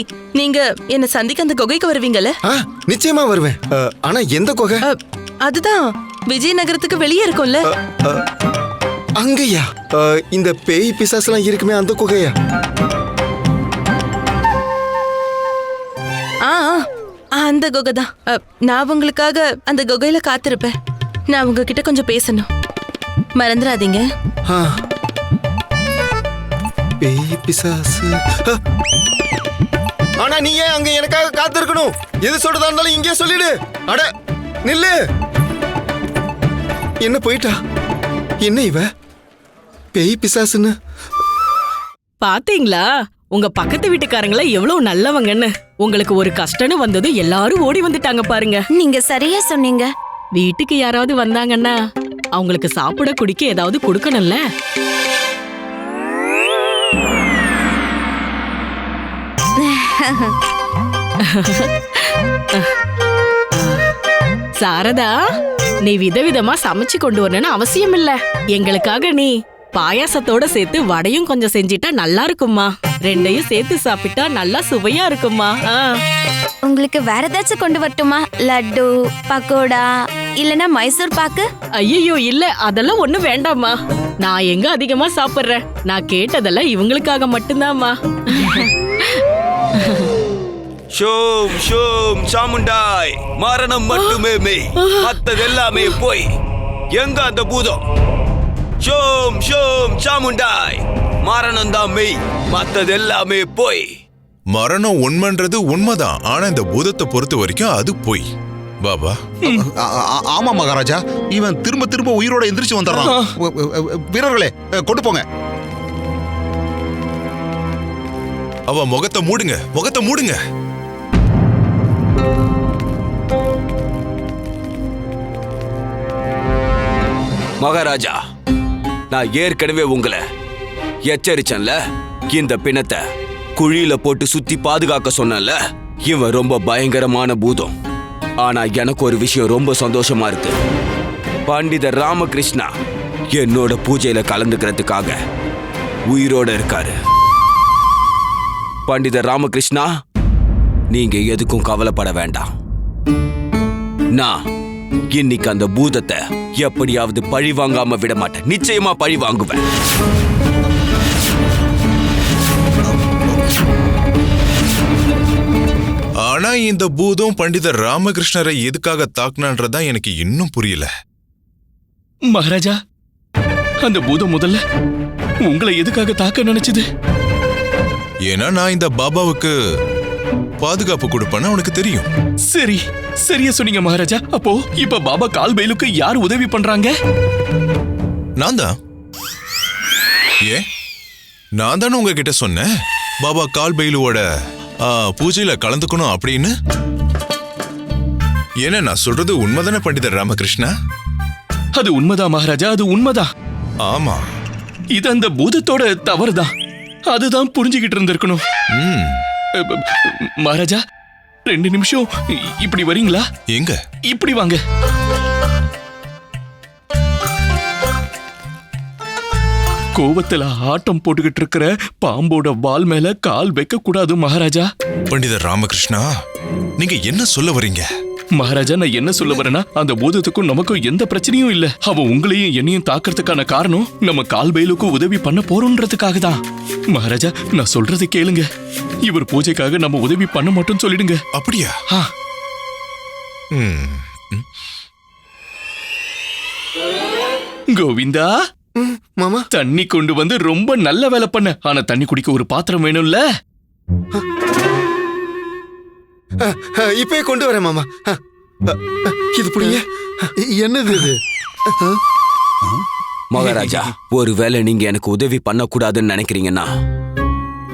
நீங்க என்ன சந்திக்க அந்த குகைக்கு வருவீங்கல்ல? நிச்சயமா வருவேன். ஆனா எந்த குகை? அதுதான் விஜயநகரத்துக்கு வெளியே இருக்கும்ல. அங்கயா? இந்த பேய் பிசாசுலாம் இருக்குமே, அந்த குகையா? அந்த குகை தான். நான் உங்களுக்காக அந்த குகையில காத்திருப்பேன். நான் உங்ககிட்ட கொஞ்சம் பேசணும், மறந்துடாதீங்க. பேய் பிசாசு. ஆனா நீ ஏன் அங்க எனக்காக காத்திருக்கணும்? எது சொல்றதா இருந்தாலும் இங்கே சொல்லிடு. அட நில்லு. என்ன போயிட்டா? என்ன இவ பேய் பிசாசுன்னு? பாத்தீங்களா உங்க பக்கத்து வீட்டுக்காரங்கள எவ்வளவு நல்லவங்கன்னு. உங்களுக்கு ஒரு கஷ்டம்னு வந்தது எல்லாரும் ஓடி வந்துட்டாங்க பாருங்க. நீங்க சரியா சொன்னீங்க. வீட்டுக்கு யாராவது வந்தாங்கன்னா அவங்களுக்கு சாப்பிட குடிக்க ஏதாவது கொடுக்கணும்ல. சாரதா, நீ விதவிதமா சமைச்சு கொண்டு வரணும்னு அவசியம் இல்ல. எங்களுக்காக நீ பாயாசத்தோட சேர்த்து வடையும் கொஞ்சம் செஞ்சிட்டா நல்லா இருக்குமா. ரெண்டையும் சேர்த்து சாப்பிட்டா நல்லா சுவையா இருக்குமா. உங்களுக்கு வேற ஏதாச்சும் கொண்டு வரட்டுமா? லட்டு, பக்கோடா, இல்லனா மைசூர் பாக்கு? ஐயோ இல்ல, அதெல்லாம் ஒண்ணு வேண்டாமா. நான் எங்க அதிகமா சாப்பிடுறேன். நான் கேட்டதெல்லாம் இவங்களுக்காக மட்டும்தாம்மா. ஷோம் ஷோம் சாமுண்டாய், மரணம் மட்டுமே மெய், மத்ததெல்லாமே போய். எங்க அந்த பூதம்? ஷோம் ஷோம் சாமுண்டாய், மரணம் தான் மெய், மத்ததெல்லாமே போய். மரணம் உண்மைன்றது உண்மைதான். ஆனா இந்த பூதத்தை பொறுத்த வரைக்கும் அது போய். பாபா. ஆமா மகாராஜா, இவன் திரும்ப திரும்ப உயிரோட எந்திரிச்சு வந்துடுறான். வீரர்களே கொண்டு போங்க. அவ முகத்தை மூடுங்க, முகத்தை மூடுங்க. மகாராஜா, நான் ஏற்கனவே உங்களை எச்சரிச்சேன்ல. இந்த பிணத்தை குழியில போட்டு சுத்தி பாதுகாக்க சொன்னல. இவன் ரொம்ப பயங்கரமான பூதம். ஆனா எனக்கு ஒரு விஷயம் ரொம்ப சந்தோஷமா இருக்கு. பண்டிதர் ராமகிருஷ்ணா என்னோட பூஜையில கலந்துக்கிறதுக்காக உயிரோட இருக்காரு. பண்டிதர் ராமகிருஷ்ணா, நீங்க எதுக்கும் கவலைப்பட வேண்டாம். நான் இன்னைக்கு அந்த பூதத்தை எப்படியாவது பழி வாங்காம விட மாட்டேன். நிச்சயமா பழி வாங்குவேன். ஆனா இந்த பூதம் பண்டிதர் ராமகிருஷ்ணரை எதுக்காக தாக்குனான்றதான் எனக்கு இன்னும் புரியல. மகாராஜா, அந்த பூதம் முதல்ல உங்களை எதுக்காக தாக்க நினைச்சது? ஏன்னா நான் இந்த பாபாவுக்கு பாதுகாப்பு கொடுப்பேன்னு உனக்கு தெரியும். சரி, சரியா சொன்னீங்க மகாராஜா. அப்போ இப்ப பாபா கால்பைலுக்கு யார் உதவி பண்றாங்க? நான் தான். ஏன், நான் தானே உங்ககிட்ட சொன்னேன் பாபா கால்பைலுவோட பூஜையில கலந்துக்கணும் அப்படின்னு. ஏன்னா நான் சொல்றது உண்மைதானே பண்டிதர் ராமகிருஷ்ணா? அது உண்மைதான் மகாராஜா, அது உண்மைதான். ஆமா, இது அந்த பூதத்தோட தவறுதான். அதுதான் புரிஞ்சுக்கிட்டு இருந்திருக்கணும். மகாராஜா, 2 நிமிஷம் இப்படி வரீங்களா? எங்க? இப்படி வாங்க. கோவத்துல ஆட்டம் போட்டுக்கிட்டு இருக்கிற பாம்போட வால் மேல கால் வைக்க கூடாது மகாராஜா. பண்டிதர் ராமகிருஷ்ணா, நீங்க என்ன சொல்ல வரீங்க? மகாராஜா, நான் என்ன சொல்ல வரேன்னா, அந்த பூதத்துக்கும் நமக்கும் எந்த பிரச்சனையும் இல்ல. அவன் உங்களையும் என்னையும் தாக்குறதுக்கான காரணம் நம்ம கால்பேலுக்கு உதவி பண்ண போறோம்ன்றதுக்காக தான். மகாராஜா, நான் சொல்றதை கேளுங்க. இவர் பூஜைக்காக நம்ம உதவி பண்ண மாட்டோம்னு சொல்லிடுங்க. அப்படியா? கோவிந்தா, மாமா, தண்ணி கொண்டு வந்து ரொம்ப நல்ல வேலை பண்ண. ஆனா தண்ணி குடிக்க ஒரு பாத்திரம் வேணும்ல. இப்பயே கொண்டு வரேன் மாமா. இது புடிங்க. என்னது இது? மகாராஜா, ஒருவேளை நீங்க எனக்கு உதவி பண்ணக்கூடாதுன்னு நினைக்கிறீங்கன்னா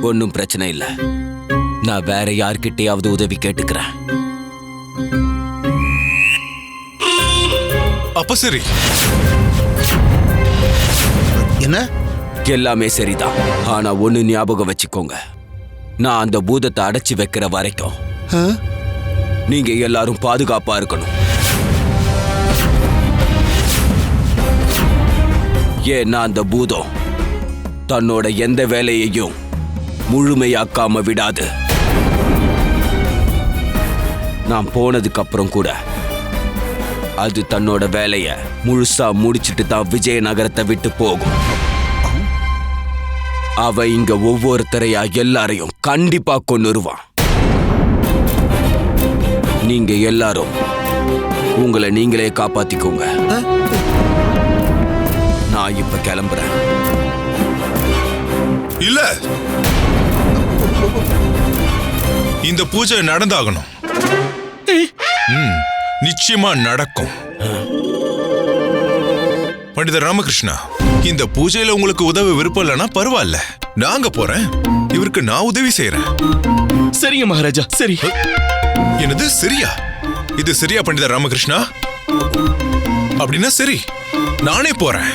ஒன்னும் பிரச்சனை இல்ல. நான் வேற யார்கிட்டயாவது உதவி கேட்டுக்கிறேன். அப்ப சரி. என்ன? எல்லாமே சரிதான். ஆனா ஒண்ணு ஞாபகம் வச்சுக்கோங்க, நான் அந்த பூதத்தை அடைச்சு வைக்கிற வரைக்கும் நீங்க எல்லாரும் பாதுகாப்பா இருக்கணும். ஏன்னா அந்த பூதம் தன்னோட எந்த வேலையையும் முழுமையாக்காம விடாது. நான் போனதுக்கு அப்புறம் கூட அது தன்னோட வேலைய முழுசா முடிச்சிட்டு தான் விஜயநகரத்தை விட்டு போகும். அவ இங்க ஒவ்வொருத்தரையா எல்லாரையும் கண்டிப்பா கொன்னுருவான். நீங்க எல்லாரும் உங்களை நீங்களே காப்பாத்திக்கோங்க. நான் இப்ப கிளம்புறேன். இல்ல, இந்த பூஜை நடந்தாகணும். நிச்சயமா நடக்கும். பண்டிதர் ராமகிருஷ்ணா, இந்த பூஜையில உங்களுக்கு உதவி விருப்பம் இல்லைன்னா பரவாயில்ல, நாங்க போறேன். இவருக்கு நான் உதவி செய்யறேன். சரிங்க மகாராஜா. சரி. என்னது சரியா? இது சரியா பண்டிதர் ராமகிருஷ்ணா? அப்படின்னா சரி, நானே போறேன்.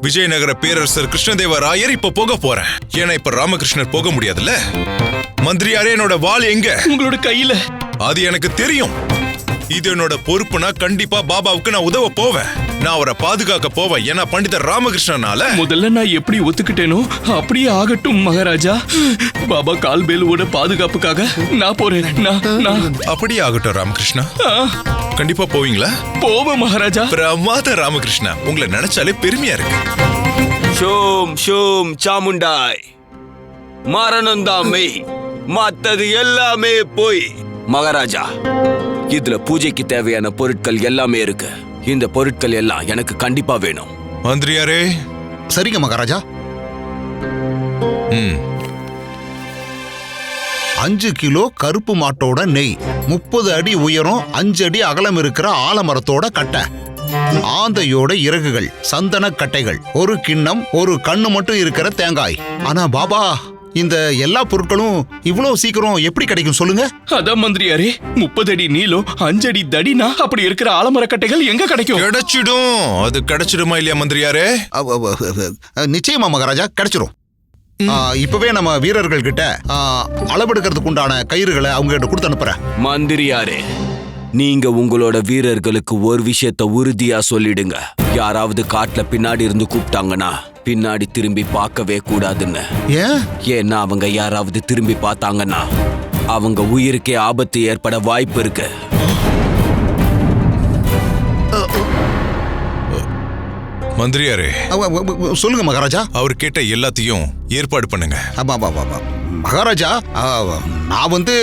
விஜயநகர பேரரசர் கிருஷ்ணதேவராயர் இப்ப போக போறேன். ஏன்னா இப்ப ராமகிருஷ்ணர் போக முடியாதுல்ல. மந்திரியாரே, என்னோட வாள் எங்க? உங்களோட கையில. அது எனக்கு தெரியும். இது என்னோட பொறுப்புனா கண்டிப்பா பாபாவுக்கு நான் உதவ போவேன். நான் அவரை பாதுகாக்க போவேன். ஏன்னா பண்டிதர் ராமகிருஷ்ணனால. முதல்ல நான் எப்படி ஒத்துக்கிட்டேனோ அப்படியே ஆகட்டும் மகாராஜா. பாபா கால்பேலுவோட பாதுகாப்புக்காக நான் போறேன். அப்படியே ஆகட்டும் ராமகிருஷ்ணா. கண்டிப்பா போவீங்களா? போவேன் மகாராஜா. பிரமாத ராமகிருஷ்ணா, உங்களை நினைச்சாலே பெருமையா இருக்கு. ஷோம் ஷோம் சாமுண்டாய். மரணம் தான் மெய், மத்தது எல்லாமே போய். மகாராஜா, இதுல பூஜைக்கு தேவையான பொருட்கள் எல்லாமே இருக்கு. இந்த பொருட்கள் எல்லாம் எனக்கு கண்டிப்பா வேணும். மந்திரியாரே. சரிங்க மகாராஜா. 5 கிலோ கருப்பு மாட்டோட நெய், 30 அடி உயரம் 5 அடி அகலம் இருக்கிற ஆலமரத்தோட கட்டை, ஆந்தையோட இறகுகள், சந்தன கட்டைகள், ஒரு கிண்ணம், ஒரு கண்ணு மட்டும் இருக்கிற தேங்காய். ஆனா பாபா, இந்த எல்லா பொருட்களும் இவ்வளவு சீக்கிரம் எப்படி கிடைக்கும் சொல்லுங்க? அதான் மந்திரியாரே, 30 அடி நீளம் 5 அடி தடினா அப்படி இருக்கிற ஆலமரக்கட்டைகள் எங்க கிடைக்கும்? கிடைச்சிடும். அது கிடைச்சிடுமா இல்லையா மந்திரியாரே? நிச்சயமா மகாராஜா, கிடைச்சிடும். இப்பவே நம்ம வீரர்கள் கிட்ட அளவெடுக்கிறதுக்கு உண்டான கயிறுகளை அவங்க கிட்ட கொடுத்து அனுப்புறேன். மந்திரியாரே, நீங்க உங்களோட வீரர்களுக்கு ஒரு விஷயத்த உறுதியா சொல்லிடுங்க. யாராவது காட்டுல பின்னாடி இருந்து கூப்பிட்டாங்கன்னா பின்னாடி திரும்பி பார்க்கவே கூடாதுன்னு. ஏன்னா அவங்க யாராவது திரும்பி பார்த்தாங்கன்னா அவங்க உயிருக்கே ஆபத்து ஏற்பட வாய்ப்பு இருக்கு. மந்திரியாரே. சொல்லுங்க மகாராஜா. அவர் கேட்ட எல்லாத்தையும் ஏற்பாடு பண்ணுங்க. மகாராஜா, நான் வந்து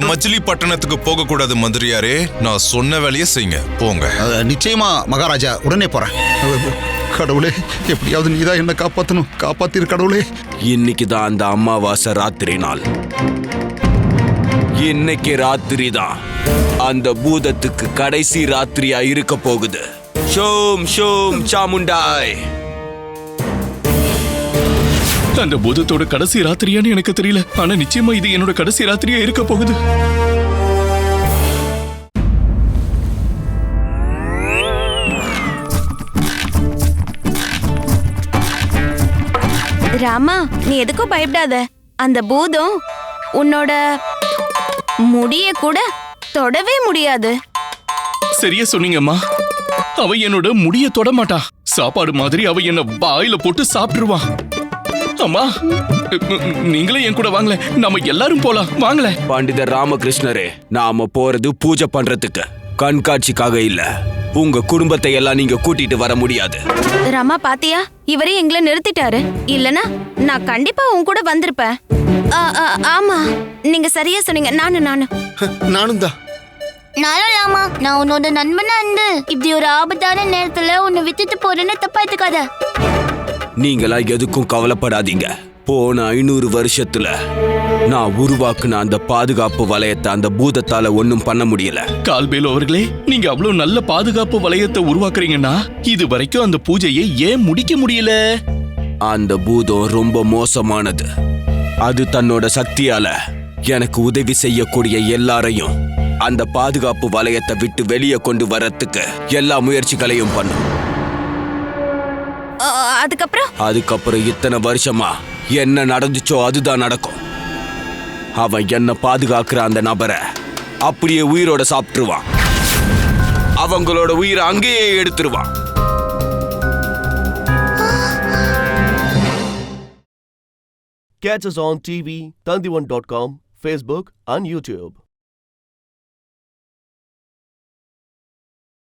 மஜ்லி பட்டணத்துக்கு போக கூடாது மந்திரியாரே. நான் சொன்ன வேலையை செய்யுங்க, போங்க. நிச்சயமா மகாராஜா, உடனே போறேன். கடவுளே, எப்படியாவது நீதான் என்ன காப்பாத்தணும். காப்பாத்திரு கடவுளே. இன்னைக்கு தான் அந்த அமாவாசை ராத்திரி நாள். இன்னைக்கு ராத்திரி தான் அந்த பூதத்துக்கு கடைசி ராத்திரியா இருக்க போகுது. ஷோம் ஷோம் சாமுண்டாய். அந்த பூதத்தோட கடைசி ராத்திரியான்னு எனக்கு தெரியல. ஆனா நிச்சயமா இது என்னோட கடைசி ராத்திரியா இருக்க போகுது. ராமா, நீ எதுக்கும் பயப்படாத. அந்த பூதம் உன்னோட முடிய கூட தொடவே முடியாது. சரியா சொன்னீங்கம்மா. அவ என்னோட முடிய தொட மாட்டா. சாப்பாடு மாதிரி அவ என்ன வாயில போட்டு சாப்பிட்டுருவான். அம்மா, நீங்களே என் கூட வாங்கல, நம்ம எல்லாரும் போலாம், வாங்கல. பண்டிதர் ராமகிருஷ்ணரே, நாம போறது பூஜை பண்றதுக்கு, கண்காட்சிக்காக இல்ல. உங்க குடும்பத்தை எல்லாம் நீங்க கூட்டிட்டு வர முடியாது. ராமா பாத்தியா, இவரே எங்களை நிறுத்திட்டாரு. இல்லனா நான் கண்டிப்பா உன் கூட வந்திருப்பேன். ஆமா, நீங்க சரியா சொன்னீங்க. நானும் நானும் தான். நானும் நான் உன்னோட நண்பனா இருந்து இப்படி ஒரு ஆபத்தான நேரத்துல உன்னை விட்டுட்டு போறேன்னு தப்பா எடுத்துக்காத. நீங்களா எதுக்கும் கவலைப்படாதீங்க. போன 500 வருஷத்துல நான் உருவாக்குன அந்த பாதுகாப்பு வளையத்தை அந்த பூதத்தால ஒன்னும் பண்ண முடியல. கால்பேலு அவர்களே, நீங்க அவ்வளவு நல்ல பாதுகாப்பு வளையத்தை உருவாக்குறீங்கன்னா இது வரைக்கும் அந்த பூஜையை ஏன் முடிக்க முடியல? அந்த பூதம் ரொம்ப மோசமானது. அது தன்னோட சக்தியால எனக்கு உதவி செய்யக்கூடிய எல்லாரையும் அந்த பாதுகாப்பு வளையத்தை விட்டு வெளியே கொண்டு வரத்துக்கு எல்லா முயற்சிகளையும் பண்ணும். அதுக்கப்புறம் இத்தனை வருஷமா என்ன நடந்துச்சோ அதுதான் நடக்கும். அவன் என்ன பாதுகாக்கிற அந்த நபரை அப்படியே உயிரோட சாப்பிட்டுருவான். அவங்களோட உயிரை அங்கேயே எடுத்துருவான். Catch us on TV, Tandivan.com, Facebook and YouTube.